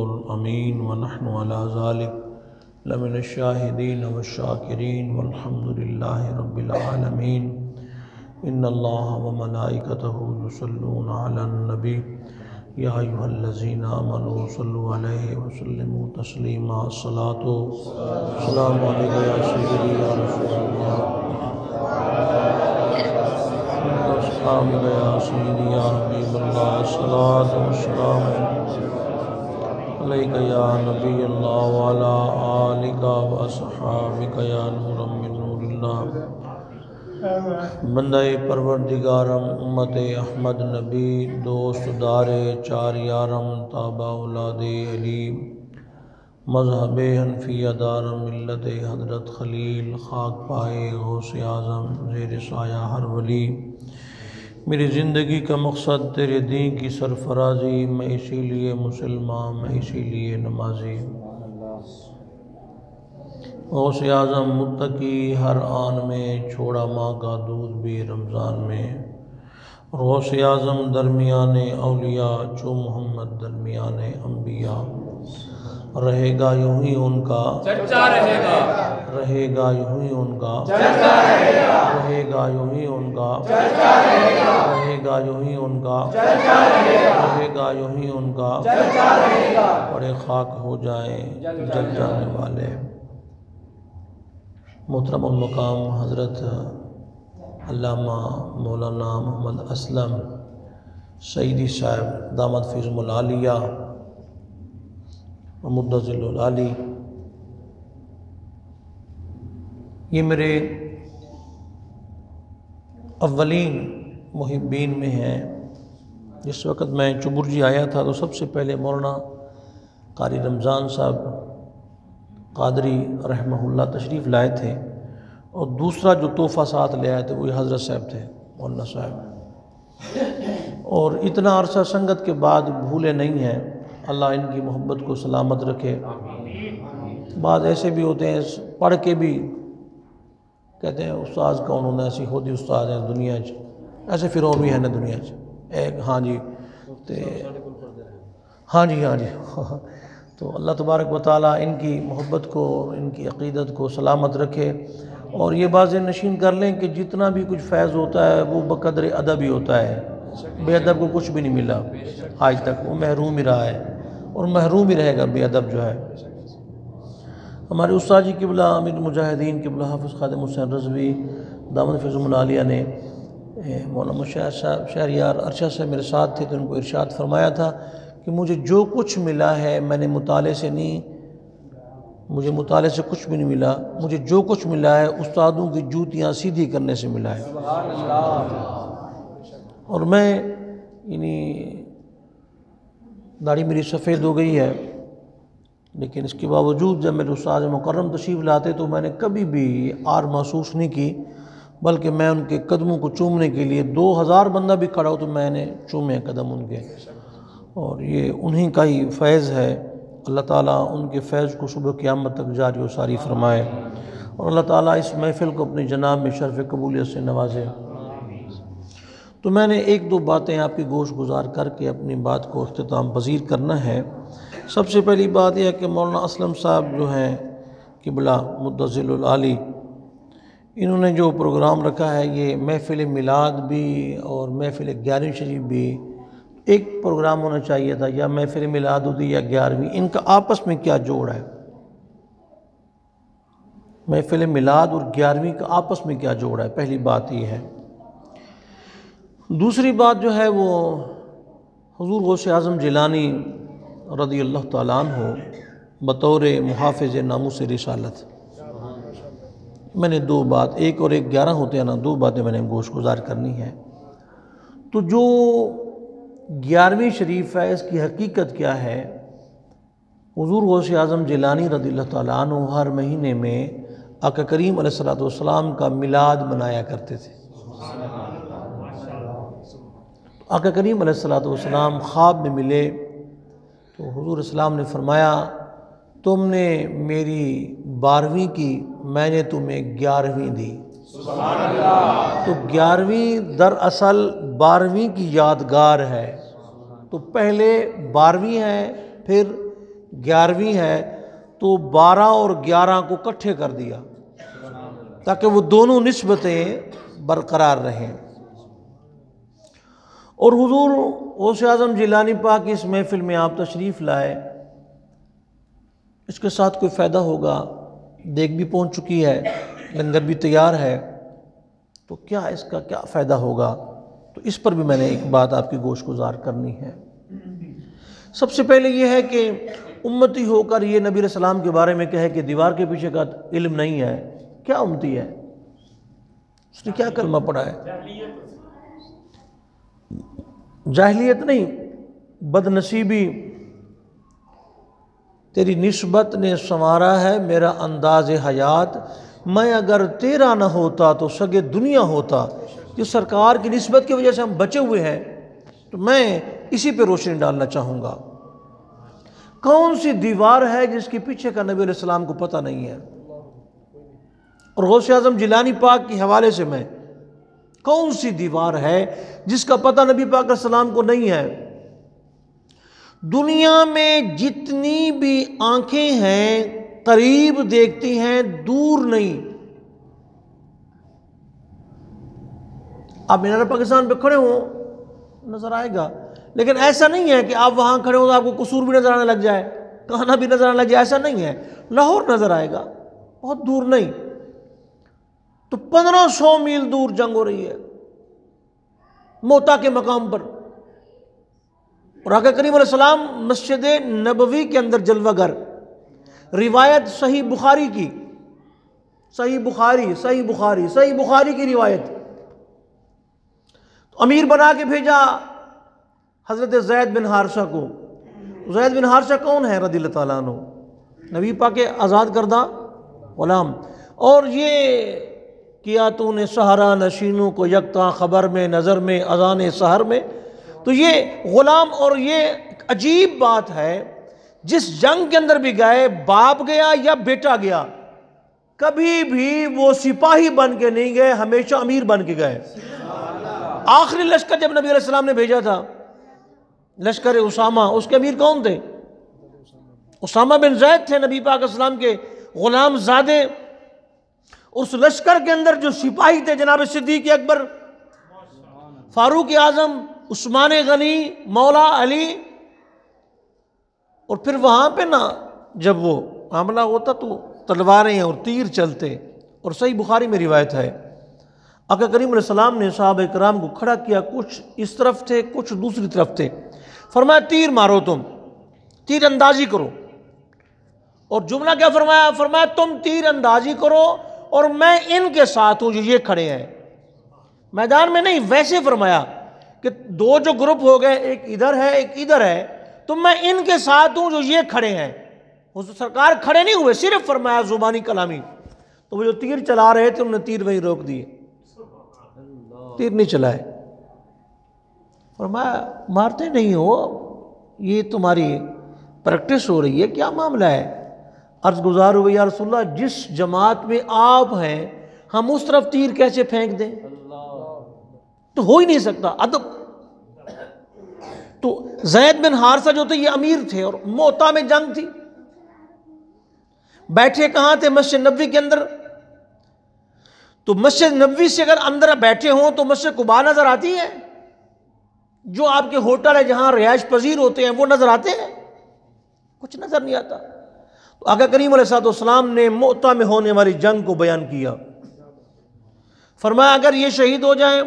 करीमुल अमीन व नहनु अला ज़ालिक लमिनश शाहिदीन व शाकिरीन वल्हम्दुलिल्लाहि रब्बिल आलमीन। इन्नल्लाह व मलाइकतहु युसल्लूना अलन नबी या अय्युहल्लज़ीना आमनू सल्लु अलैहि व सल्लिमू तस्लीमा। अस्सलातु वस्सलामु अलैका या सय्यदी या रसूलल्लाह या सय्यदी या हबीबल्लाह। अस्सलातु वस्सलामु अलैका या नबीयल्लाह व अला आलिका व अस्हाबिका या नूरम मिन नूरिल्लाह। बंदे परवरदिगारम उम्मत अहमद नबी दोस्त दारे चार यारम ताबा औलादे अली मज़हब हनफिया दारम मिल्लत हज़रत खलील खाक पाए गौसे आज़म ज़ेर साया हर वली। मेरी ज़िंदगी का मकसद तेरे दीन की सरफराजी, मैं इसीलिए मुसलमान, मैं इसीलिए नमाजी। गौसे आज़म मुत्तकी हर आन में, छोड़ा माँ का दूध भी रमज़ान में। गौसे आज़म दरमियाने औलिया, चो मोहम्मद दरमियाने अम्बिया। रहेगा यूं ही उनका चर्चा रहेगा, रहेगा यूं ही उनका चर्चा रहेगा, रहेगा यूं ही उनका चर्चा रहेगा, रहेगा यूं ही उनका चर्चा रहेगा, रहेगा यूं ही उनका चर्चा रहेगा। बड़े खाक हो जाएं जल जाने वाले। मोहतरमुल मकाम हज़रत अल्लामा मौलाना मोहम्मद असलम सईदी साहब दामद फ़िज़्मुल आलिया व मुद्दज़िलुल आली, ये मेरे अव्वलीन मुहिब्बीन में हैं। जिस वक़्त मैं चुबुर्जी आया था तो सबसे पहले मौलाना कारी रमज़ान साहब कादरी रहमहुल्लाह तशरीफ़ लाए थे, और दूसरा जो तोहफ़ा साथ ले आए थे वही हज़रत साहब थे, मौलाना साहब। और इतना अरसा संगत के बाद भूले नहीं हैं, अल्लाह इनकी मोहब्बत को सलामत रखे। बाद ऐसे भी होते हैं पढ़ के भी कहते हैं उस्ताद कौन होना, ऐसी होती उस्ताद है दुनिया च, ऐसे फिर और भी है ना दुनिया च एक। हाँ जी, तो हाँ जी, हाँ जी तो अल्लाह तबारक व तआला इनकी मोहब्बत को, इनकी अक़ीदत को सलामत रखे। और ये बाज़ नशीन कर लें कि जितना भी कुछ फैज़ होता है वो बक़द्र अदब ही होता है, बेअदब को कुछ भी नहीं मिला आज तक, वो महरूम ही रहा है और महरूम ही रहेगा बेअदब जो है। हमारे उस्ताद जी क़िबला अमीर मुजाहिदीन क़िबला हाफ़िज़ ख़ादिम हुसैन रज़वी दामद फ़िज़्मुल आलिया ने मौलाना शहरयार अरशद से मेरे साथ थे, तो उनको इरशाद फरमाया था कि मुझे जो कुछ मिला है मैंने मुताले से नहीं, मुझे मुताले से कुछ भी नहीं मिला, मुझे जो कुछ मिला है उस्तादों की जूतियाँ सीधी करने से मिला है। और मैं यानी दाढ़ी मेरी सफ़ेद हो गई है, लेकिन इसके बावजूद जब मेरे उस्ताद मुकर्रम तशरीफ़ लाते तो मैंने कभी भी आर महसूस नहीं की, बल्कि मैं उनके कदमों को चूमने के लिए 2000 बंदा भी खड़ा हो तो मैंने चूमे कदम उनके। और ये उन्हीं का ही फैज़ है। अल्लाह ताला उनके फैज़ को सुबह क़यामत तक जारी व सारी फरमाए, और अल्लाह ताला इस महफ़िल को अपनी जनाब में शर्फ़ कबूलियत से नवाजे। तो मैंने एक दो बातें आपकी गोश गुजार करके अपनी बात को अख्तिताम पज़ीर करना है। सबसे पहली बात यह है कि मौलाना असलम साहब जो हैं क़िबला मुद्दज़िलुल आली, इन्होंने जो प्रोग्राम रखा है ये महफ़िल मिलाद भी और महफ़िल 11वीं शरीफ भी, एक प्रोग्राम होना चाहिए था, या महफ़िल मिलाद होती या 11वीं, इनका आपस में क्या जोड़ है? महफ़िल मिलाद और 11वीं का आपस में क्या जोड़ है? पहली बात ये है। दूसरी बात जो है वो हुज़ूर गौसे आज़म जिलानी रज़ियल्लाहु तआला अन्हु बतौर मुहाफ़िज़ नामूस रिसालत, मैंने दो बात, एक और एक 11 होते हैं ना, दो बातें मैंने गोश गुजार करनी है। तो जो 11वीं शरीफ है इसकी हकीकत क्या है? हुज़ूर गौसे आज़म जिलानी रज़ियल्लाहु तआला अन्हु हर महीने में आका करीम अलैहिस्सलातु वस्सलाम का मिलाद मनाया करते थे। आका करीम अलैहिस्सलातु वस्सलाम ख्वाब में मिले तो हुज़ूर इस्लाम ने फरमाया, तुमने मेरी 12वीं की, मैंने तुम्हें 11वीं दी। तो 11वीं दरअसल 12वीं की यादगार है। तो पहले 12वीं है, फिर 11वीं है तो 12 और 11 को इकट्ठे कर दिया ताकि वो दोनों निस्बतें बरकरार रहें। और हुजूर गौसे आज़म जिलानी पाक की इस महफिल में आप तशरीफ़ लाए, इसके साथ कोई फ़ायदा होगा? देग भी पहुंच चुकी है, लंगर भी तैयार है, तो क्या इसका क्या फ़ायदा होगा? तो इस पर भी मैंने एक बात आपकी गोश गुजार करनी है। सबसे पहले ये है कि उम्मती होकर ये नबी सलाम के बारे में कहे कि दीवार के पीछे का इल्म नहीं है, क्या उम्मती है? उसने क्या कलमा पढ़ा है? जाहिलियत नहीं, बदनसीबी। तेरी निस्बत ने संवारा है मेरा अंदाज़ हयात, मैं अगर तेरा न होता तो सगे दुनिया होता। जो सरकार की निस्बत की वजह से हम बचे हुए हैं, तो मैं इसी पे रोशनी डालना चाहूँगा। कौन सी दीवार है जिसके पीछे का नबी अलैहि सलाम को पता नहीं है? और गौसे आज़म जिलानी पाक के हवाले से मैं, कौन सी दीवार है जिसका पता नबी पाक अलैहि सलाम को नहीं है? दुनिया में जितनी भी आंखें हैं करीब देखती हैं, दूर नहीं। आप मीनार पाकिस्तान पे खड़े हो नजर आएगा, लेकिन ऐसा नहीं है कि आप वहां खड़े हो तो आपको कसूर भी नजर आने लग जाए, कहना भी नजर आने लग जाए, ऐसा नहीं है। लाहौर नजर आएगा, बहुत दूर नहीं। तो 1500 मील दूर जंग हो रही है मोता के मकाम पर, और आका करीम अलैहि सलाम मस्जिद नबवी के अंदर जलवागर। रिवायत सही बुखारी की, सही बुखारी की रिवायत। तो अमीर बना के भेजा हज़रत ज़ैद बिन हारिसा को। ज़ैद बिन हारिसा कौन है? रज़ियल्लाहु ताला अन्हु, नबी पाक के आज़ाद करदा ग़ुलाम। और ये किया तूने सहारा नशीनों को यकता खबर में नज़र में अज़ान सहर में। तो ये ग़ुलाम, और ये अजीब बात है, जिस जंग के अंदर भी गए, बाप गया या बेटा गया, कभी भी वो सिपाही बन के नहीं गए, हमेशा अमीर बन के गए। आखिरी लश्कर जब नबी अलैहि सलाम ने भेजा था, लश्कर उसामा, उसके अमीर कौन थे? उसामा बिन ज़ैद थे, नबी पाक अलैहि के ग़ुलाम ज़ादे। उस लश्कर के अंदर जो सिपाही थे, जनाब सिद्दीक़ अकबर, फारूक आज़म, उस्मान गनी, मौला अली। और फिर वहाँ पे ना जब वो हमला होता तो तलवारें और तीर चलते। और सही बुखारी में रिवायत है, आका करीम अलैहि सलाम ने सहाबा इकराम को खड़ा किया, कुछ इस तरफ थे, कुछ दूसरी तरफ थे। फरमाया तीर मारो, तुम तीर अंदाजी करो। और जुमला क्या फरमाया? फरमाया तुम तीर अंदाजी करो और मैं इनके साथ हूं जो ये खड़े हैं। मैदान में नहीं, वैसे फरमाया कि दो जो ग्रुप हो गए, एक इधर है एक इधर है, तो मैं इनके साथ हूं जो ये खड़े हैं। उस सरकार खड़े नहीं हुए, सिर्फ फरमाया जुबानी कलामी। तो वो जो तीर चला रहे थे उन्होंने तीर वहीं रोक दिए, तीर नहीं चलाए। फरमाया मारते नहीं हो, ये तुम्हारी प्रैक्टिस हो रही है, क्या मामला है? अर्ज गुजार हुए या रसूलल्लाह, जिस जमात में आप हैं हम उस तरफ तीर कैसे फेंक दें? तो हो ही नहीं सकता अदब। तो ज़ैद बिन हारिसा जो थे ये अमीर थे और मोता में जंग थी। बैठे कहां थे? मस्जिद नबवी के अंदर। तो मस्जिद नबवी से अगर अंदर बैठे हों तो मस्जिद कुबा नजर आती है, जो आपके होटल है जहां रिहाइश पजीर होते हैं वो नजर आते हैं? कुछ नजर नहीं आता। तो आका करीम अलैहिस्सलाम ने मोता में होने वाली जंग को बयान किया। फरमाया अगर ये शहीद हो जाएं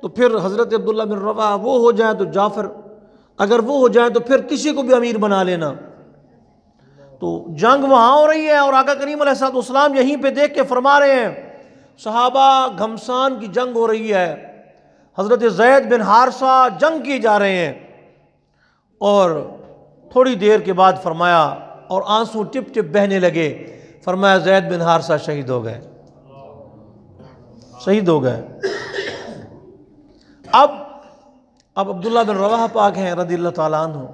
तो फिर हजरत अब्दुल्ला बिन रवाहा, वो हो जाए तो जाफर, अगर वो हो जाए तो फिर किसी को भी अमीर बना लेना। तो जंग वहां हो रही है और आका करीम अलैहिस्सलाम यहीं पे देख के फरमा रहे हैं, सहाबा घमसान की जंग हो रही है, हजरत ज़ैद बिन हारिसा जंग की जा रहे हैं। और थोड़ी देर के बाद फरमाया, और आंसू टिप टिप बहने लगे, फरमाया ज़ैद बिन हारिसा शहीद हो गए, शहीद हो गए। अब अब्दुल्ला बिन रवाहा पाक हैं रज़ियल्लाहु ताला अन्हु।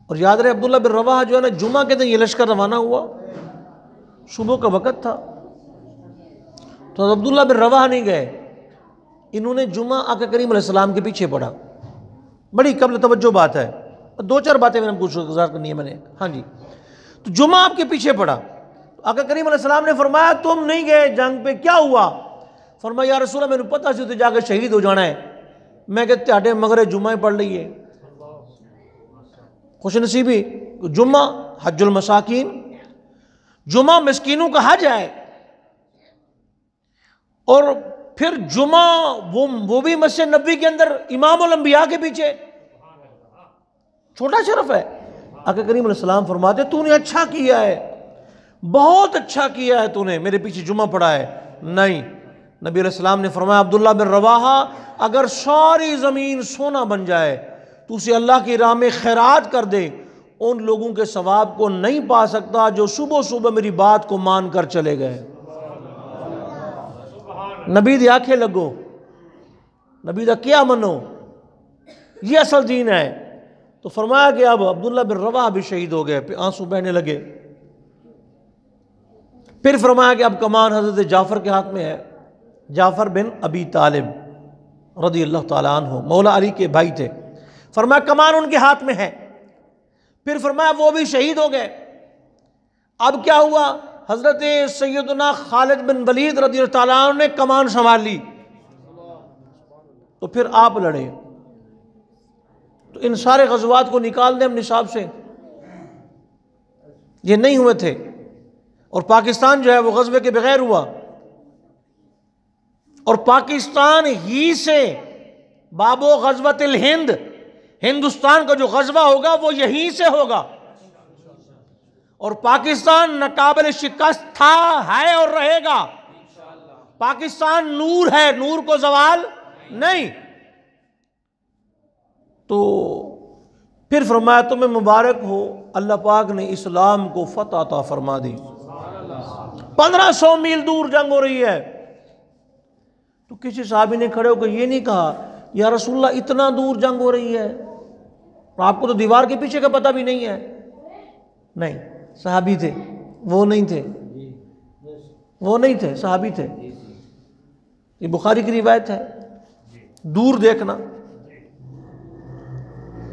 और याद रहे अब्दुल्ला बिन रवाहा जो है ना, जुमा के दिन ये लश्कर रवाना हुआ, सुबह का वक़्त था। तो अब्दुल्ला बिन रवाहा नहीं गए, इन्होंने जुमा आका करीम अलैहिस्सलाम के पीछे पढ़ा। बड़ी कब्ल तवज्जो बात है, दो चार बातें मैंने गुज़ार करनी है मैंने। हाँ जी, तो जुमा आपके पीछे पड़ा, आका करीम अलैहिस्सलाम ने फरमाया तुम नहीं गए जंग पे, क्या हुआ? फरमाया या रसूल मैंने पता सी तो जाके शहीद हो जाना है। मैं कहते ਤੁਹਾਡੇ मगरे जुम्मा पढ़ लीए। खुशनसीबी जुम्मा हज्जुल मसाकीन, जुम्मा मिस्कीनों का हज है। और फिर जुमा वो भी मस्जिद नबी के अंदर इमामुल अंबिया के पीछे, छोटा शरफ है। आका करीम अलैहिस्सलाम फरमाते तूने अच्छा किया है, बहुत अच्छा किया है, तूने मेरे पीछे जुमा पढ़ा है। नहीं, नबी अलैहिस्सलाम ने फरमाया अब्दुल्ला बिन रवाहा अगर सारी ज़मीन सोना बन जाए तो उसे अल्लाह की राह में खैरात कर दे, उन लोगों के सवाब को नहीं पा सकता जो सुबह सुबह मेरी बात को मान कर चले गए। नबी दी आंखें लगो, नबी दा क्या मनो, ये असल दीन है। तो फरमाया कि अब अब्दुल्ला बिन रवाहा भी शहीद हो गए, आंसू बहने लगे। फिर फरमाया कि अब कमान हज़रत जाफ़र के हाथ में है। जाफ़र बिन अबी तालिब रज़ी अल्लाह ताला अन्हु मौला अली के भाई थे। फरमाया कमान उनके हाथ में है। फिर फरमाया वो भी शहीद हो गए। अब क्या हुआ? हज़रत सैयदना खालिद बिन वलीद रज़ी अल्लाह ताला अन्हु ने कमान संभाल ली, तो फिर आप लड़े। तो इन सारे गज़वात को निकाल दें हम निसाब से, ये नहीं हुए थे। और पाकिस्तान जो है वो गज़वे के बगैर हुआ, और पाकिस्तान ही से बाबो गज़वतिल हिंद, हिंदुस्तान का जो गज़वा होगा वो यहीं से होगा। और पाकिस्तान नाकाबिल शिकस्त था, है और रहेगा। पाकिस्तान नूर है, नूर को ज़वाल नहीं। तो फिर फरमाया तुम्हें मुबारक हो, अल्लाह पाक ने इस्लाम को फतह अता फरमा दी। 1500 मील दूर जंग हो रही है। तो किसी साहबी ने खड़े होकर ये नहीं कहा या रसूलल्लाह इतना दूर जंग हो रही है, आपको तो दीवार के पीछे का पता भी नहीं है। नहीं, सहाबी थे, वो नहीं थे, वो नहीं थे, सहाबी थे। ये बुखारी की रिवायत है। दूर देखना,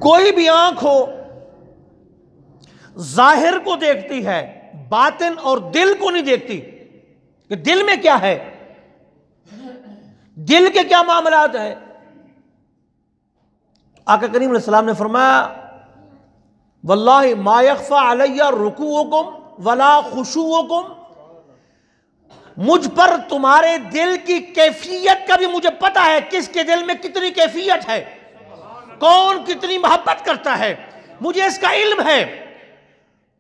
कोई भी आंख हो जाहिर को देखती है, बातिन और दिल को नहीं देखती कि दिल में क्या है, दिल के क्या मामलात है। आका करीम अलैहिस्सलाम ने फरमाया वल्लाहि मा यख्फा अलैया रुकूउकुम वला खुशूउकुम, मुझ पर तुम्हारे दिल की कैफियत का भी मुझे पता है, किसके दिल में कितनी कैफियत है, कौन कितनी मोहब्बत करता है, मुझे इसका इल्म है।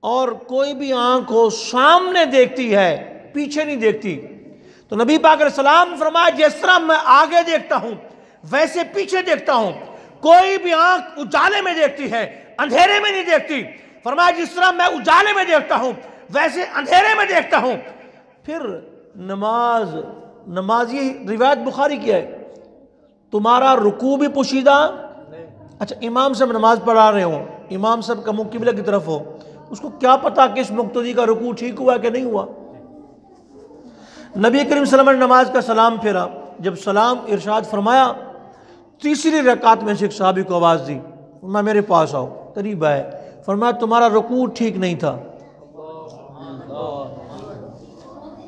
और कोई भी आंख हो सामने देखती है, पीछे नहीं देखती। तो नबी पाक अलैहिस्सलाम फरमाया जिस तरह मैं आगे देखता हूं वैसे पीछे देखता हूं। कोई भी आंख उजाले में देखती है, अंधेरे में नहीं देखती। फरमाया जिस तरह मैं उजाले में देखता हूं वैसे अंधेरे में देखता हूं। फिर नमाजी रिवायत बुखारी की है, तुम्हारा रुकू भी पोशीदा, अच्छा इमाम साहब नमाज पढ़ा रहे हो, इमाम साहब का मुंह किबला की तरफ हो, उसको क्या पता किस मुक्तदी का रुकू ठीक हुआ कि नहीं हुआ। नबी करीम सल्लल्लाहु अलैहि वसल्लम ने नमाज का सलाम फेरा, जब सलाम इरशाद फरमाया, तीसरी रकात में से एक सहाबी को आवाज़ दी, मैं मेरे पास आओ, करीब आए, फरमाया तुम्हारा रुकू ठीक नहीं था।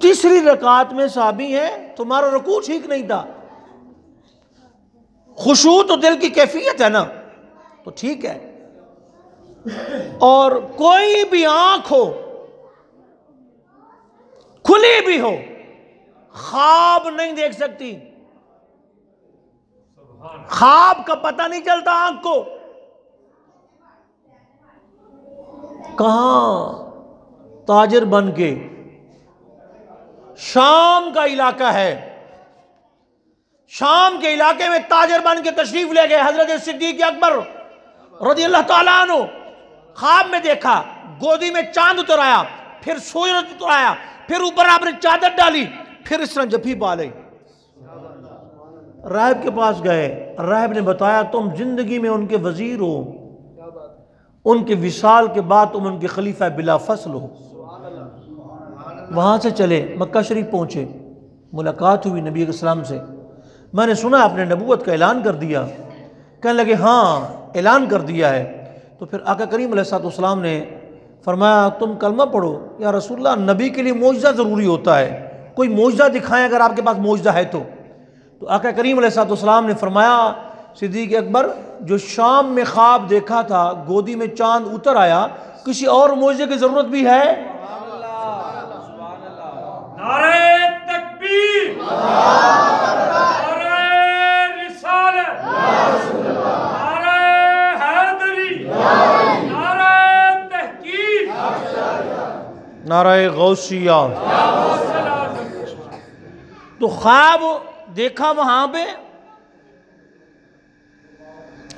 तीसरी रकात में सहाबी है, तुम्हारा रुकू ठीक नहीं था। खुशू तो दिल की कैफियत है ना, तो ठीक है। और कोई भी आंख हो खुली भी हो, ख्वाब नहीं देख सकती, ख्वाब का पता नहीं चलता आंख को। कहां ताजिर बन के, शाम का इलाका है, शाम के इलाके में ताजिर बन के तशरीफ ले गए हजरत सिद्दीक अकबर रज़ी अल्लाह ताला अन्हु। ख्वाब में देखा, गोदी में चांद उतर आया, फिर सूरज उतर आया, फिर ऊपर आपने चादर डाली, फिर इस तरह जफी पा ली। राहिब के पास गए, राहिब ने बताया तुम जिंदगी में उनके वजीर हो, उनके विसाल के बाद तुम उनके खलीफा बिला फसल हो। वहां से चले मक्का शरीफ पहुंचे, मुलाकात हुई नबी के सलाम से, मैंने सुना आपने नबूवत का ऐलान कर दिया। कहने लगे हाँ ऐलान कर दिया है। तो फिर आका करीम अलैहिस्सलाम ने फरमाया तुम कलमा पढ़ो। या रसूलल्लाह, नबी के लिए मौजज़ा ज़रूरी होता है, कोई मौजज़ा दिखाएं अगर आपके पास मौजज़ा है तो आका करीम अलैहिस्सलाम ने फरमाया सिद्दीक़ अकबर, जो शाम में ख्वाब देखा था गोदी में चांद उतर आया, किसी और मौजज़े की ज़रूरत भी है? नारे तकबीर, नारे रिसालत, नारे हैदरी, नारे तहकीक, नारे गौसिया। तो ख्वाब देखा वहां पे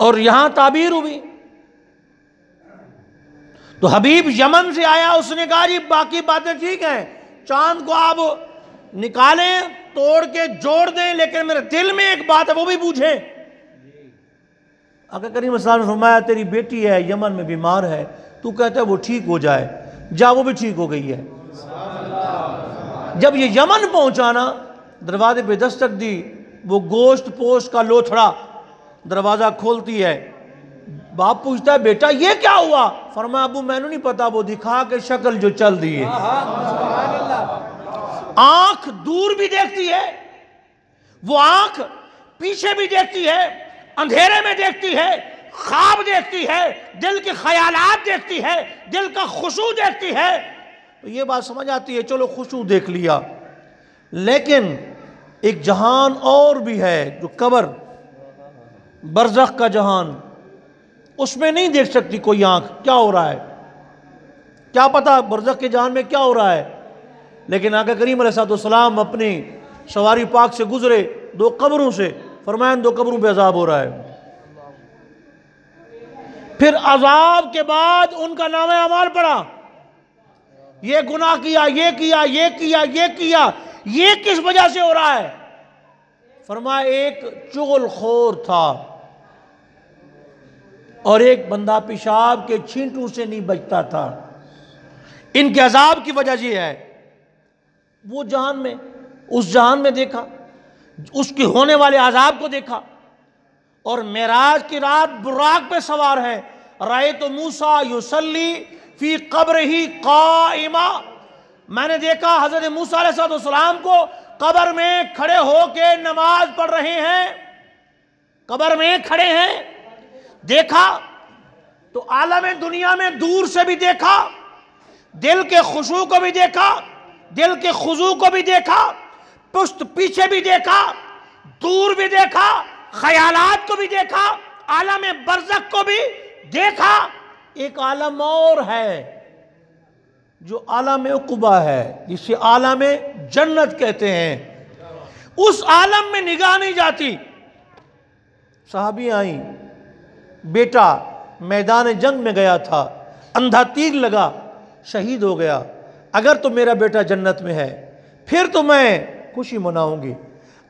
और यहां ताबीर हुई। तो हबीब यमन से आया, उसने कहा जी बाकी बातें ठीक हैं, चांद को आप निकालें, तोड़ के जोड़ दें, लेकिन मेरे दिल में एक बात है वो भी पूछें। आका करीम सल्लल्लाहु अलैहि वसल्लम ने फरमाया तेरी बेटी है यमन में बीमार है, तू कहता है वो ठीक हो जाए, जा, वो भी ठीक हो गई है। जब ये यमन पहुंचा ना, दरवाजे पे दस्तक दी, वो गोश्त पोस्ट का लोथड़ा दरवाजा खोलती है। बाप पूछता है बेटा ये क्या हुआ? फरमाया अबू मैनू नहीं पता, वो दिखा के शक्ल जो चल दी है। आंख दूर भी देखती है, वो आंख पीछे भी देखती है, अंधेरे में देखती है, ख्वाब देखती है, दिल के ख्यालात देखती है, दिल का खुशू देखती है। तो ये बात समझ आती है, चलो खुशू देख लिया, लेकिन एक जहान और भी है जो कब्र, बरज़ख का जहान, उसमें नहीं देख सकती कोई आंख क्या हो रहा है, क्या पता बरज़ख के जहान में क्या हो रहा है। लेकिन आका करीम अलैहिस्सलाम अपनी सवारी पाक से गुजरे दो कब्रों से, फरमाया दो कब्रों पे अजाब हो रहा है। फिर अजाब के बाद उनका नामे अमाल पड़ा, ये गुनाह किया, ये किया, ये किया, ये किया, ये किस वजह से हो रहा है? फरमाया एक चुगलखोर था और एक बंदा पेशाब के छींटों से नहीं बचता था। इनके अजाब की वजह यह है। वो जहान में, उस जहान में देखा, उसके होने वाले अजाब को देखा। और मेराज की रात बुराक पे सवार है, राय तो मूसा युसल्ली फी कब्र ही काइमा, मैंने देखा हजरत मूसा अलैहिस्सलाम को कब्र में खड़े होके नमाज पढ़ रहे हैं, कब्र में खड़े हैं। देखा तो आलम दुनिया में दूर से भी देखा, दिल के खुशू को भी देखा, दिल के खुजू को भी देखा, पुश्त पीछे भी देखा, दूर भी देखा, ख्यालात को भी देखा, आलम बरज़ख को भी देखा। एक आलम और है जो आलम उक़बा है, जिसे आलम जन्नत कहते हैं। उस आलम में निगाह नहीं जाती। साहबी आई, बेटा मैदान जंग में गया था, अंधा तीर लगा, शहीद हो गया, अगर तो मेरा बेटा जन्नत में है फिर तो मैं खुशी मनाऊंगी,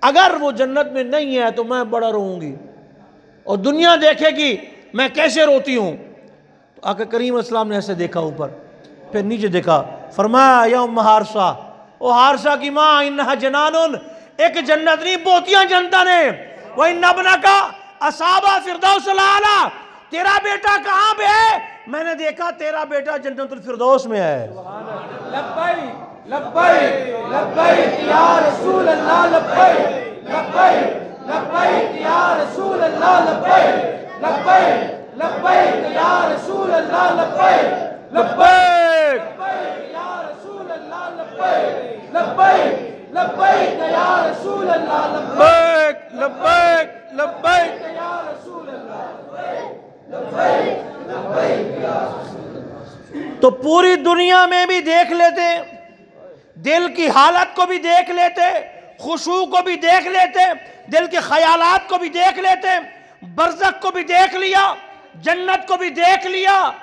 अगर वो जन्नत में नहीं है तो मैं बड़ा रोऊंगी और दुनिया देखेगी मैं कैसे रोती हूँ। तो आका करीम अस्सलाम ने ऐसे देखा ऊपर, फिर नीचे देखा, फरमाया या उम्म हारसा, ओ हारसा की माँ, इन्हा जनानुन, एक जन्नत नहीं बोतियां जनता ने, वो इन नबना का असाबा फिरदौस आला, तेरा बेटा कहाँ पे है? मैंने देखा तेरा बेटा जन्नतुल फिरदौस में है। लब्बैक लब्बैक लब्बैक या रसूल अल्लाह, लब्बैक लब्बैक लब्बैक या रसूल अल्लाह, लब्बैक लब्बैक लब्बैक या रसूल अल्लाह, लब्बैक लब्बैक या रसूल अल्लाह, लब्बैक लब्बैक लब्बैक या रसूल अल्लाह, लब्बैक लब्बैक लब्बैक या रसूल अल्लाह। तो पूरी दुनिया में भी देख लेते, दिल की हालत को भी देख लेते, खुशू को भी देख लेते, दिल के ख्यालात को भी देख लेते, बरज़ख को भी देख लिया, जन्नत को भी देख लिया।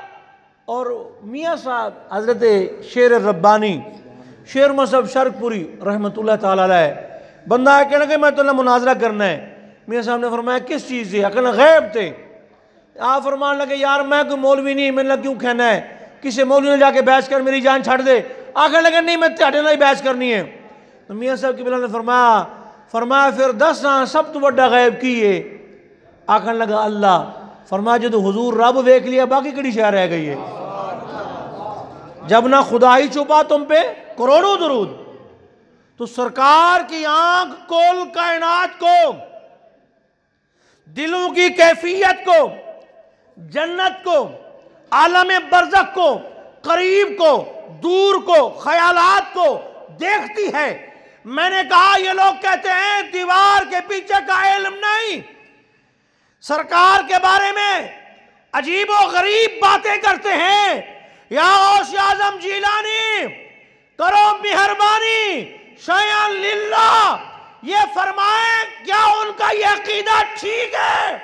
और मियाँ साहब हजरत शेर रब्बानी, शेर मसहब शर्कपुरी रहमतुल्लाह ताला अलैह, बंदा है कहने के मैं तो मुनाजरा करना है। मियाँ साहब ने फरमाया किस चीज़ से? अकल गैब थे। आप फरमान लगे यार मैं कोई मौलवी नहीं, मैंने क्यों कहना है, किसी मौलवी ने जाके बहस कर मेरी जान छाड़ दे। आखिर लगे नहीं मैं तेरे नाल बहस करनी है। तो मियाँ साहब की बिला ने फरमाया फिर दस ना सब तो बड़ा गैब की है। आखिर लगा अल्लाह। फरमाया जो हुजूर रब वेख लिया बाकी कड़ी शह रह गई है। जब ना खुदा ही छुपा तुम पे करोड़ों दरूद। तो सरकार की आंख कुल कायनात को, दिलों की कैफियत को, जन्नत को, आलम बरज़ख को, करीब को, दूर को, ख्यालात को देखती है। मैंने कहा ये लोग कहते हैं दीवार के पीछे का इल्म नहीं, सरकार के बारे में अजीब और गरीब बातें करते हैं। या गौस आज़म जिलानी करो मेहरबानी शयन लिल्लाह, ये फरमाएं क्या उनका ये अकीदा ठीक है?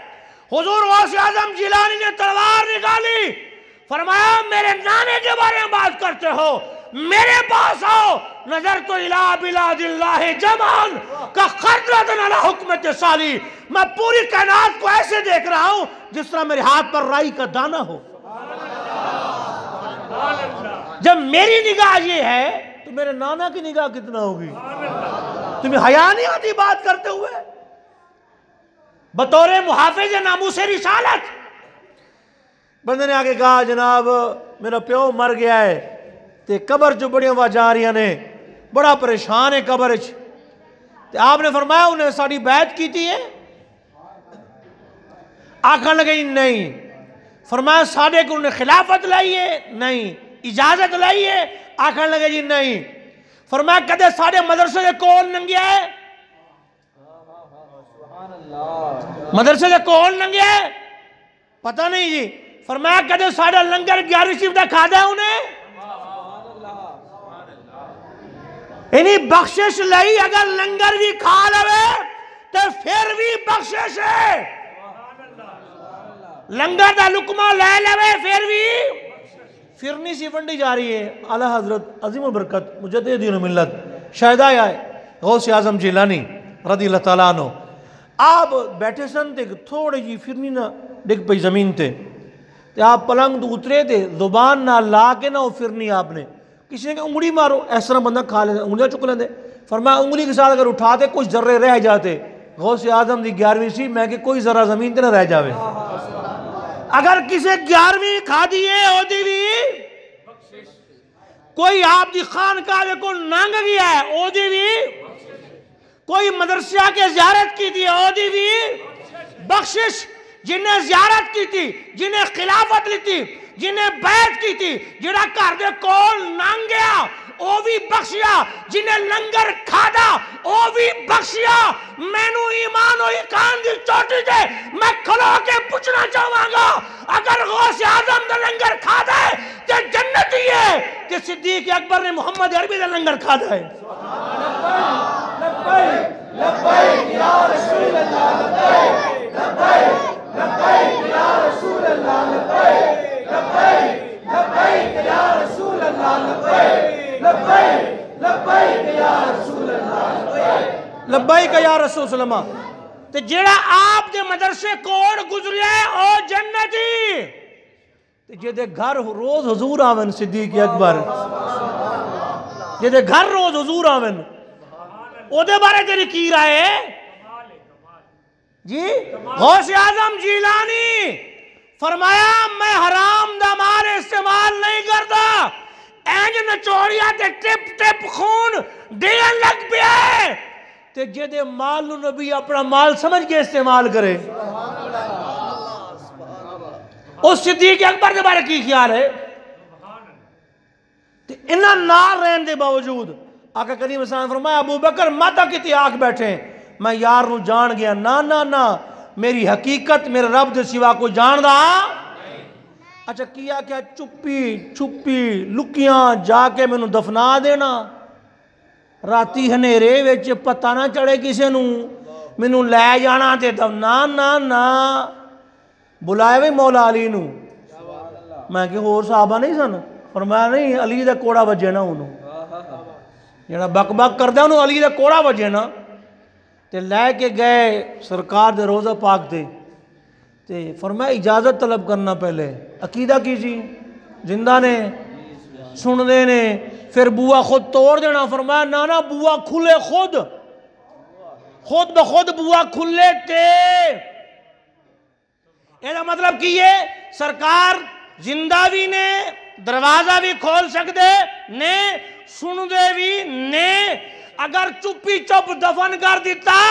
हुजूर गौस आज़म जिलानी ने तलवार निकाली, फरमाया मेरे नाने के बारे में बात करते हो, मेरे पास आओ। नजर तो इला बिलादिल्लाह जमान का खर्रतन अला हुक्मत साली, मैं पूरी कायनात को ऐसे देख रहा हूं जिस तरह मेरे हाथ पर राई का दाना हो। जब मेरी निगाह ये है तो मेरे नाना की निगाह कितना होगी? तुम्हें हया नहीं आती बात करते हुए? बतौरे मुहाफिज नामूसे रिसालत बंदे ने आगे कहा जनाब मेरा प्यो मर गया है ते कबर चो बड़िया आवाज़ आ रही ने, बड़ा परेशान है कबर च। ते आपने फरमाया उन्हें साड़ी बैत की थी है? आखन लगे नहीं। फरमाया साढ़े को उन्हें खिलाफत लाई है? नहीं। इजाजत लाई है? आखन लगे जी नहीं। फरमाया कदे साढ़े मदरसे के कौन नंगे है? मदरसे के कौन नंगे है? पता नहीं जी। फरमाया कदे साढ़ा लंगर 11 शिफ्ट का खादा है उन्हें? इन्हीं बख्शिश लाई अगर लंगर भी खा लवे तो फिर भी बख्शिश है। लंगर का लुकमा ले लवे फिर भी फिरनी सी वंडी जा रही है। आला हजरत अजीम बरकत मुजद्दिद दीन मिल्लत शायदा आए गौस आज़म जिलानी रज़ियल्लाहु तआला अन्हु आप बैठे सन ते थोड़ी जी फिरनी ना डिग पई जमीन ते आप पलंग तो उतरे थे, जुबान ना ला के ना वो फिरनी आपने किसी ने उंगली मारो, ऐसा तरह बंदा खा लेते, उंगलियां चुक लेते। फरमाया उंगली के साथ अगर उठाते कुछ जर्रे रह जाते। गौस आज़म की 11वीं सी मैं कि कोई जरा जमीन ते ना रह जावे। अगर किसी 11वीं खा दिए ओदी भी कोई आपकी खानकाह को नंग गया है ओदी भी, कोई मदरसा के ज़ियारत की थी ओदी भी बख्शिश। जिन्हें ज़ियारत की थी, जिन्हें खिलाफत ली थी, जिन्हें बैत की थी, जिहड़ा घर दे कोल नंग गया ओ भी बख्शिया, जिन्हें लंगर खादा ओ भी बख्शिया। मैनू ईमान होई कान दी चोटी ते मैं खलो के पूछना चाहांगा अगर गौस आज़म दा लंगर खादा है ते जन्नती है ते सिद्दीक अकबर ने मोहम्मद अरबी दा लंगर खादा है। लब्बैक लब्बैक या रसूल अल्लाह, लब्बैक लब्बैक लब्बैक या रसूल अल्लाह, लब्बैक लब्बैक लब्बैक या रसूल अल्लाह, लब्बैक लब्बैक लब्बैक या रसूल अल्लाह, लब्बैक लब्बैक या रसूल सल्लल्लाह। ते जेड़ा आप दे मदरसे कोल गुजरिया है ओ जन्नती ते जेदे घर रोज हुजूर आवन सिद्दीक अकबर, जेदे घर रोज हुजूर आवन ओदे बारे तेरी की राय है जी? गौस आज़म जिलानी फरमाया मैं हराम दा माल इस्तेमाल नहीं करता। इंज नचोड़िया ते टिप टिप खून देन लग पिया है ते जेदे माल नू नबी अपना माल समझ के इस्तेमाल करे। उस सिद्दीक अकबर के बारे की ख्याल है? ते इन्ना नाल रहने के बावजूद आका करीम सल्लल्लाहु अलैहि वसल्लम फरमाया अबू बकर माता कितनी आंख बैठे मैं यार नू जान गया। ना ना ना मेरी हकीकत मेरे रब दे सिवा कोई जानदा। अच्छा किया क्या? चुप्पी छुप्पी लुकियां जाके मैनू दफना देना, राती हनेरे विच पता ना चढ़े किसी नू, मैनू लै जाना ते दफना। ना ना बुलाया भी मौला अली नू। मैं कि होर साहबा नहीं सन? फरमाया नहीं अली दा कोड़ा वजे ना उन्होंने, जेड़ा बक बक करदा उन्होंने अली दा कोड़ा वजे ना। ते लैके गए सरकार दे रोज़ा पाक ते फरमाया इजाज़त तलब करना पहले। अकीदा की जी? जिंदा ने सुनते ने फिर बुआ खुद तोड़ देना। फरमाया ना ना बुआ खुले खुद ब खुद बुआ खुले ते ਇਹਦਾ मतलब की है सरकार जिंदा भी ने दरवाजा भी खोल सकते ने सुनते भी ने। अगर चुप्पी चुप दफन कर दिता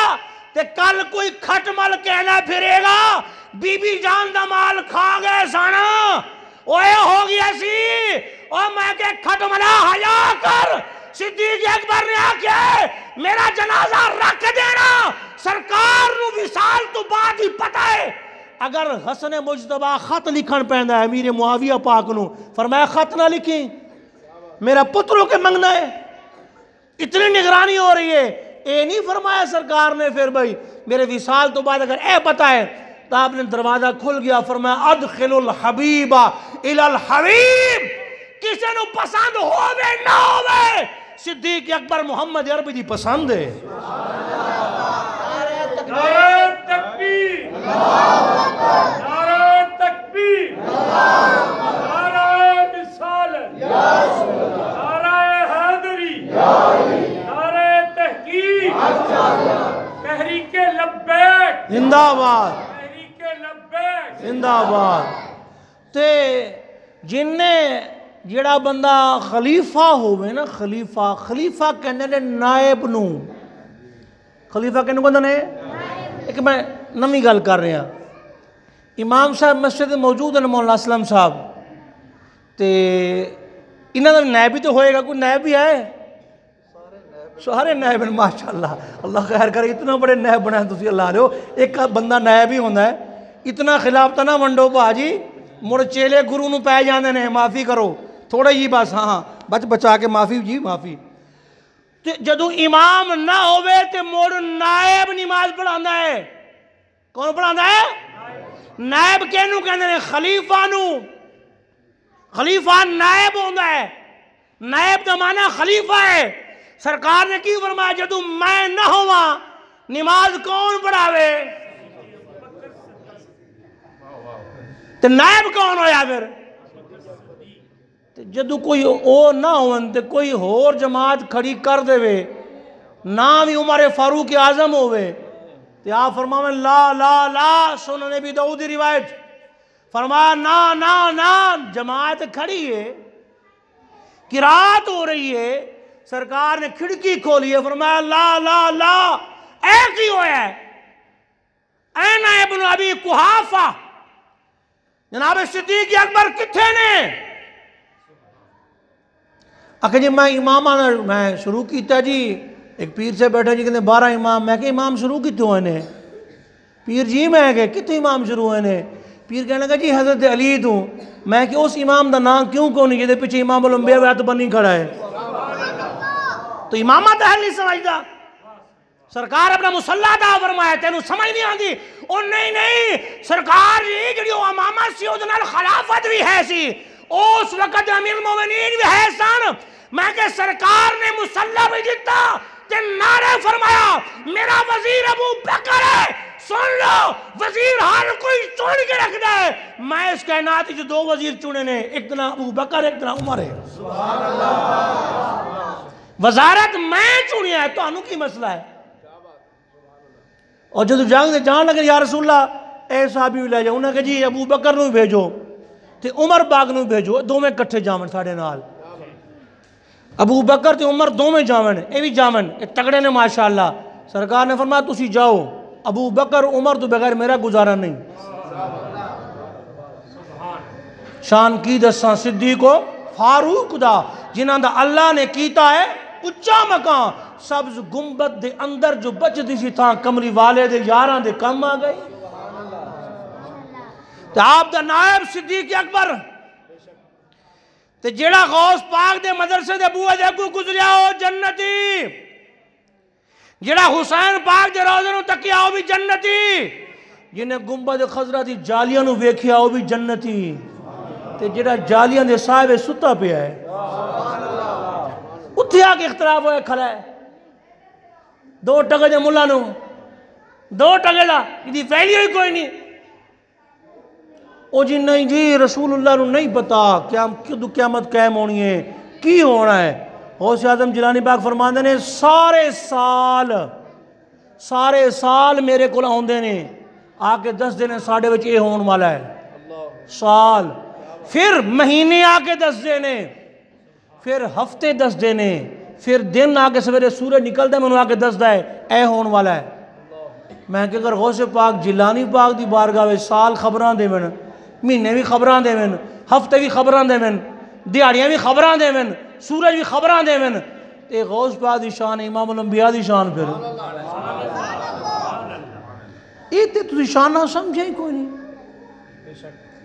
ते कल कोई खटमल कहना फिरेगा बीबी जान दा माल खा गए सन ओए हो गया सी। और मैं के खटमला हया कर सिद्दीक अकबर ने आके मेरा जनाजा रख देना। सरकार नू विसाल तो बाद ही पता है अगर हसन मुजतबा खत लिखन पैंदा है मीरे मुआविया पाक नू फरमाया खत ना लिखी मेरा पुत्रों के मंगना है। इतनी निगरानी हो रही है। ये नहीं फरमाया सरकार ने फिर भाई मेरे विसाल तो बाद अगर ए पता है तो आपने दरवाजा खुल गया फरमाया अदखिलुल हबीबा इलल हबीब। किसी को पसंद होवे ना होवे सिद्दीक अकबर मोहम्मद अरबी दी पसंद है। नारे तकबीर, नारे तकबीर, नारे रिसालत, नारे हैदरी, नारे तहकीक, तहरीके लब्बैक जिंदाबाद, तहरीके लब्बैक जिंदाबाद। ते जिन्ने जेड़ा बंदा खलीफा होवे ना खलीफा खलीफा कहने ने नायब नू खलीफा कहने को ने एक मैं नवी गल कर रहा इमाम साहब मस्जिद मौजूद है मौलाना असलम साहब ते इन्हों का नायब भी तो होएगा कोई नायब भी है सारे नायब हैं माशाअल्लाह अल्लाह खैर करे इतना बड़े नायब बनाए तुम अल्लाह लो एक बंदा नायब ही होता है इतना खिलाफ तो ना वंडो भाजी मुड़ चेले गुरु नूं पै जाते हैं माफ़ी करो थोड़ा ही बस हाँ बच बचा के माफ़ी जी माफ़ी। तो जदों इमाम ना होवे ते मुड़ नायब नमाज पढ़ांदा है। कौन पढ़ांदा है? नायब कहनू कहंदे ने खलीफा नू। खलीफा नायब होंदा है। नायब दा माना खलीफा है। सरकार ने की फरमाया जदों मैं ना होवा नमाज कौन पढ़ावे ते नायब कौन होया फिर जदों कोई ओ ना होवन ते कोई होर जमात खड़ी कर देवे ना भी उमर फारूक आजम होवे ते आप फरमावे ला ला ला सुनने भी दाऊदी रिवायत फरमाया ना ना ना जमात खड़ी है किरात हो रही है सरकार ने खिड़की खोली है फरमाया ला ला ला ऐ की होया ऐना इब्न अबी कुहाफा जनाब सिद्दीक अकबर किथे ने आखिर जी मैं इमाम मैं शुरू किया जी एक पीर से बैठा जी कहते 12 इमाम मैं कि इमाम शुरू कितों हुए ने पीर जी मैं कि कितने इमाम शुरू हुए ने पीर कहने लगा जी हज़रत अली तू मैं कि उस इमाम का नाम क्यों कौन नहीं जिहदे पिछे इमाम लंबे वैत बनी खड़ा है तो इमामा तो है नहीं समझदा सरकार अपना मुसल्ला दा फरमाया तेनू समझ नहीं आती ओ नहीं नहीं सरकार जी जी इमामा सी उहदे नाल खिलाफत भी है सी उस वक्त अमीर मोमिनीन भी है सन मैं के सरकार ने मुसल्ला भी दिता ते नारे फरमाया मेरा वजीर अबू बकर है सुन लो वजीर हर कोई चुन के रखता है मैं इस कायनात में 2 वजीर चुने ने एक तना अबू बकर एक तना उमर है सुभान अल्लाह वजारत मैं चुनिया है तो की मसला है और जो जान लगे या रसूलल्लाह ए साहब भी ले जाओ उन्हें जी अबू बकर नूं भेजो ते उमर बाग नूं भेजो दोवें इकट्ठे जावन साडे नाल अबू बकर ते उमर दोवें जावन ये भी जावन ये तगड़े ने माशाअल्लाह सरकार ने फरमाया तुसी जाओ अबू बकर उमर तो बगैर मेरा गुजारा नहीं शान की दसा सिद्दीको फारूक दा जिन्हां दा अल्लाह ने कीता है उच्चा मकान सब्ज गुंबद दे अंदर जो बचदी सी तां कमरी वाले दे यारां दे कम आ गई ते आप दा नायब सिद्दीक अकबर ते जेड़ा गौस पाक दे मदरसे दे बूहे दे अगू गुजरिया हो जन्नती जेड़ा हुसैन पाक दे रोज़े नूं तकिया हो भी जन्नती जिन्हें गुंबद खजरा दी जालियां नूं वेखिया हो भी जन्नती ते जेड़ा जालियां दे साहिब सुता पिया है उत्थे आके इख्तलाफ होया खड़ा है 2 टके दे मुल्ला नूं 2 टके दा इहदी वैल्यू ही कोई नहीं ओ जी नहीं जी रसूलुल्लाह नूं नहीं पता क्या कदों क़यामत कायम होनी है की होना है गौसे आज़म जिलानी पाक फरमाते ने सारे साल मेरे को आउंदे ने आके 10 दिन साढ़े विच ये होने वाला है साल, फिर महीने आके 10 देने, फिर हफ्ते 10 देने, फिर दिन आके सवेरे सूरज निकलता मैंने आके 10 है ए होने वाला है। मैं कि अगर गौसे पाक जिलानी पाक की बारगाह में साल खबरां देवन, महीने भी खबरां देवन, हफ्ते भी खबरां देवन, दिहाड़ियां भी खबरां देवन, सूरज भी खबरां देवन, ते गौस पाक की शान इमाम उल अंबिया की शान। फिर ये तो तुम शाना समझे ही कोई नहीं।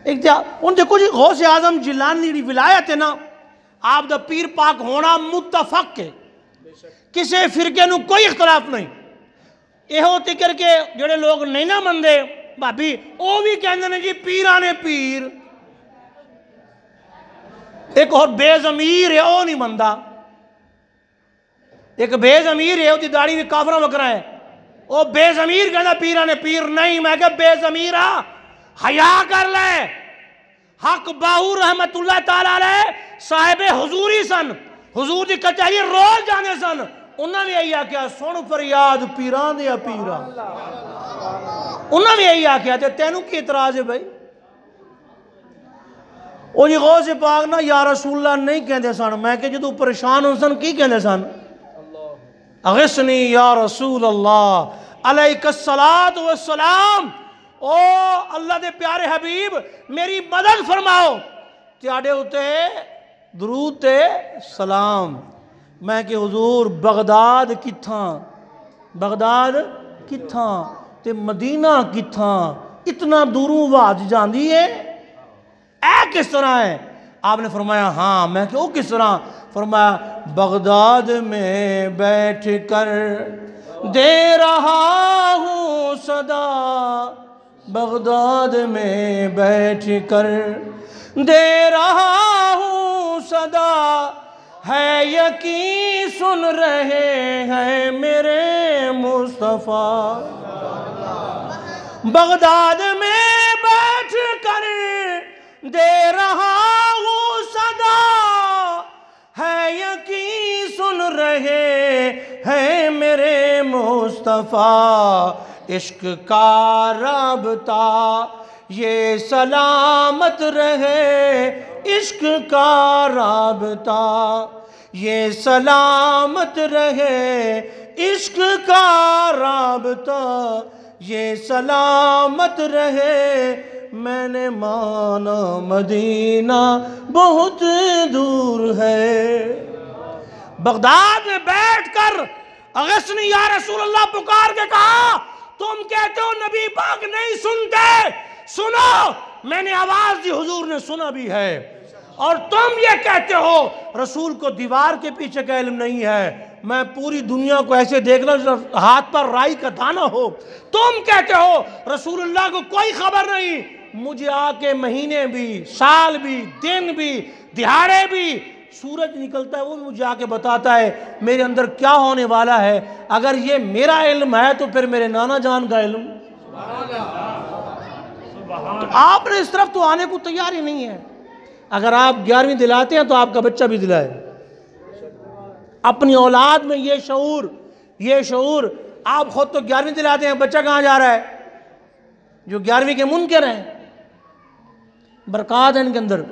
एक उन देखो जी गौसे आजम जिलानी की विलायत है ना, आप दा पीर पाक होना मुतफक है, किसी फिरके नू कोई इख्तलाफ नहीं। यहो तिकर के जोड़े लोग नहीं ना मनते भाभी वो भी कहते हैं जी पीरा ने पीर। एक और बेजमीर है वो नहीं मनता, एक बेजमीर है उसकी दाढ़ी भी काफरा वकरा है, वो बेजमीर कहना पीरा ने पीर नहीं। मैं क्या बेजमीरा हया कर ले। हक बाहू रहमतुल्लाह ताला अलैह साहिब हुजूरी सन, हुजूर की कचहरी रोज जाने सन, उन्होंने भी यही आख्या सुन फरियाद पीरां दे पीरा। उन्होंने भी यही आख्या ते तेनू की इतराज है भाई। वो जी गौसे पाक ना या रसूलल्लाह नहीं कहते सन। मैं कि जो परेशान हो सन की कहते सन, अगिसनी या रसूल अल्लाह अलैहिस्सलात वस्सलाम, ओ अल्लाह दे प्यारे हबीब मेरी मदद फरमाओ, त्याडे उते दरूद ते सलाम। मैं कि हुजूर बगदाद कित्थां, बगदाद कित्थां ते मदीना कित्थां, इतना दूरों आवाज जाती है, ऐ किस तरह है? आपने फरमाया हाँ। मैं कि वो किस तरह? फरमाया बगदाद में बैठ कर दे रहा हूँ सदा, बगदाद में बैठ कर दे रहा हूँ सदा, है यकीन सुन रहे हैं मेरे मुस्तफ़ा। बगदाद में बैठ कर दे रहा हूँ सदा, है यकीन सुन रहे हैं मेरे मुस्तफ़ा। इश्क का राबता ये सलामत रहे, इश्क का राबता ये सलामत रहे, इश्क का राबता ये सलामत रहे। मैंने माना मदीना बहुत दूर है। बगदाद में बैठकर अगस्नी या रसूल अल्लाह पुकार के कहा, तुम कहते हो नबी पाक नहीं सुनते, सुनो मैंने आवाज दी, हुजूर ने सुना भी है। और तुम ये कहते हो रसूल को दीवार के पीछे का इल्म नहीं है। मैं पूरी दुनिया को ऐसे देख रहा हूं हाथ पर राई का दाना हो। तुम कहते हो रसूलुल्लाह को कोई खबर नहीं। मुझे आके महीने भी, साल भी, दिन भी, दिहाड़े भी, सूरज निकलता है वो मुझे आके बताता है मेरे अंदर क्या होने वाला है। अगर ये मेरा इल्म है तो फिर मेरे नाना जान का इल्म। तो आपने इस तरफ तो आने को तैयार ही नहीं है। अगर आप 11वीं दिलाते हैं तो आपका बच्चा भी दिलाए। अपनी औलाद में ये शऊर आप खुद तो 11वीं दिलाते हैं, बच्चा कहाँ जा रहा है? जो 11वीं के मुनकर हैं, बरक़ात है इनके अंदर।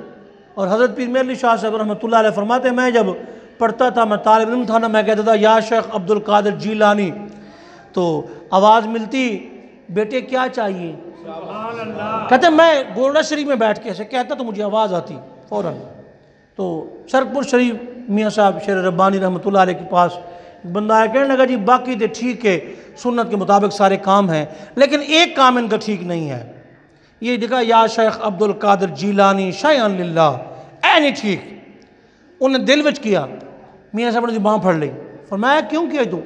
और हज़रत पीर मेहर अली शाह साहब रहमतुल्लाह अलैह फरमाते हैं, मैं जब पढ़ता था, मैं तालिब इल्म था ना, मैं कहता था या शेख अब्दुल कादिर जीलानी, तो आवाज़ मिलती बेटे क्या चाहिए? कहते मैं गोरडा शरीफ में बैठ के ऐसे कहता तो मुझे आवाज़ आती फ़ौरन। तो शरकपुर शरीफ मियाँ साहब शेर रब्बानी रहमतुल्लाह अलैह के पास बंदा आया, कहने लगा जी बाकी तो ठीक है, सुन्नत के मुताबिक सारे काम हैं, लेकिन एक काम इनका ठीक नहीं है। ये देखा या शेख अब्दुल कादिर जीलानी शयअन लिल्लाह, ऐ नहीं ठीक। उन्हें दिल विच किया, मियाँ साहब ने जी बाँह फड़ ली, फरमाया क्यों किया तू?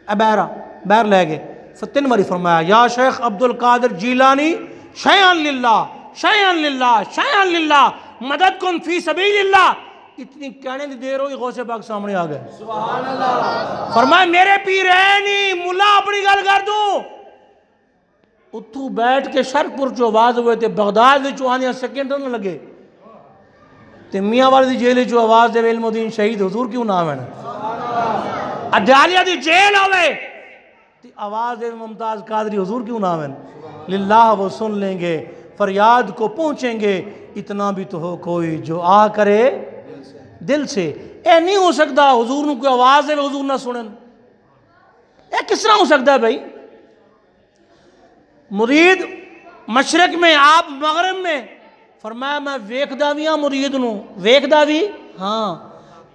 बाहर ले गए। 3 बारी फरमाया या शेख अब्दुल कादिर जीलानी शयअन लिल्लाह, शयअन लिल्लाह, शयअन लिल्लाह, मदद कुन फी सबीलिल्लाह। इतनी कहने की देर हुई गौसे पाक सामने आ गए। सुभान अल्लाह। फरमाया मेरे पीर है नहीं, मुल्ला अपनी गल कर दूं। उतू बैठ के शरकपुर चो आवाज हुए थे, बगदाद चो आने सेकंड न लगे, ते मियाँ वाली जेल चो आवाज दे इल्मुद्दीन शहीद हुजूर क्यों नाम है ना, अदालिया दी जेल होवे आवाज दे मुमताज कादरी हुजूर क्यों नाम है। लिल्लाह वो सुन लेंगे, फरियाद को पहुँचेंगे, इतना भी तो हो कोई जो आ करे दिल से। ए नहीं हो सकता हुजूर नूं कोई आवाज़ है हुजूर ना सुनन, ए किस तरह हो सकता है भाई? मुरीद मशरक में, आप मगरब में। फरमाया मैं वेखदा भी हाँ मुरीद नूं, वेखदा भी हाँ,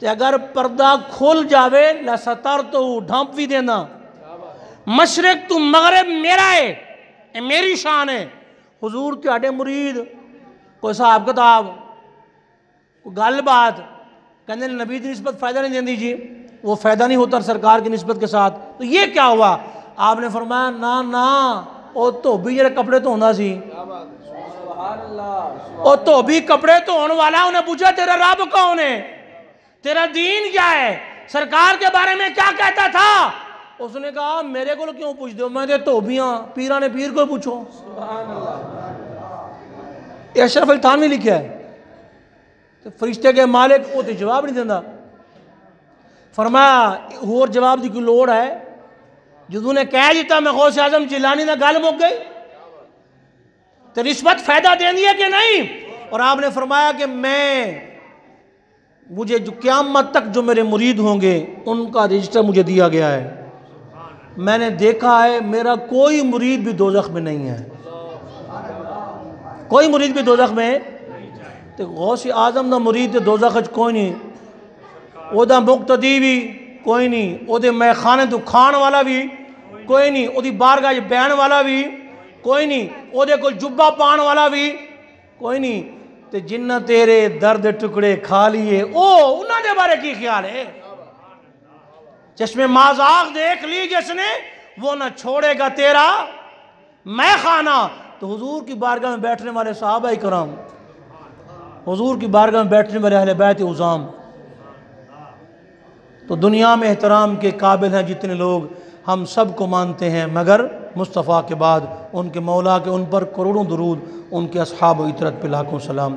तो अगर पर्दा खुल जावे लसतर तो ढंप भी देना। मशरक तू मगरब मेरा है, ये मेरी शान है। हुजूर तुहाडे मुरीद कोई हिसाब किताब कोई गल बात कहते नबी की निस्बत फ़ायदा नहीं देती जी, वो फ़ायदा नहीं होता सरकार की निस्बत के साथ। तो ये क्या हुआ? आपने फरमाया ना ना, वो धोबी जरा कपड़े धोंदा सी, वो धोबी कपड़े धोने वाला, उन्हें पूछा तेरा रब कौन है, तेरा दीन क्या है, सरकार के बारे में क्या कहता था? उसने कहा मेरे को क्यों पूछ दो, मैं तो धोबियां, पीरा ने पीर को पूछो। अशरफ अली थानवी लिखा है, तो फरिश्ते के मालिक वो तो जवाब नहीं देता। फरमाया होर जवाब की कोई लोड़ है? जो ने कह दिता मैं गौसे आजम जिलानी ना गल मुक गई, तो निस्बत फायदा देनी है कि नहीं? और आपने फरमाया कि मुझे जो क़यामत तक जो मेरे मुरीद होंगे उनका रजिस्टर मुझे दिया गया है। मैंने देखा है मेरा कोई मुरीद भी दोज़ख में नहीं है, कोई मुरीद भी दोज़ख में, तो गौसे आजम का मुरीद तो दोज़ख कोई नहीं, ओदा मुक्तदी भी कोई नहीं, ओदे मैखाने तो खान वाला भी कोई नहीं, ओदी बारगाह बहन वाला भी कोई नहीं, ओदे कोल जुब्बा पान वाला भी कोई नहीं। तो जिन्ना तेरे दर्द टुकड़े खा लिए ओ उन्होंने बारे की ख्याल है? चश्मे माज़ाक देख ली जिसने वो न छोड़ेगा तेरा मैं खाना। तो हुजूर की बारगाह में बैठने वाले सहाबा इकराम, हुजूर की बारगाह में बैठने वाले अहले बैत उज़ाम, तो दुनिया में एहतराम के काबिल हैं जितने लोग, हम सब को मानते हैं, मगर मुस्तफ़ा के बाद उनके मौला के उन पर करोड़ों दुरूद, उनके अस्हाब व इतरत पे लाखों सलाम।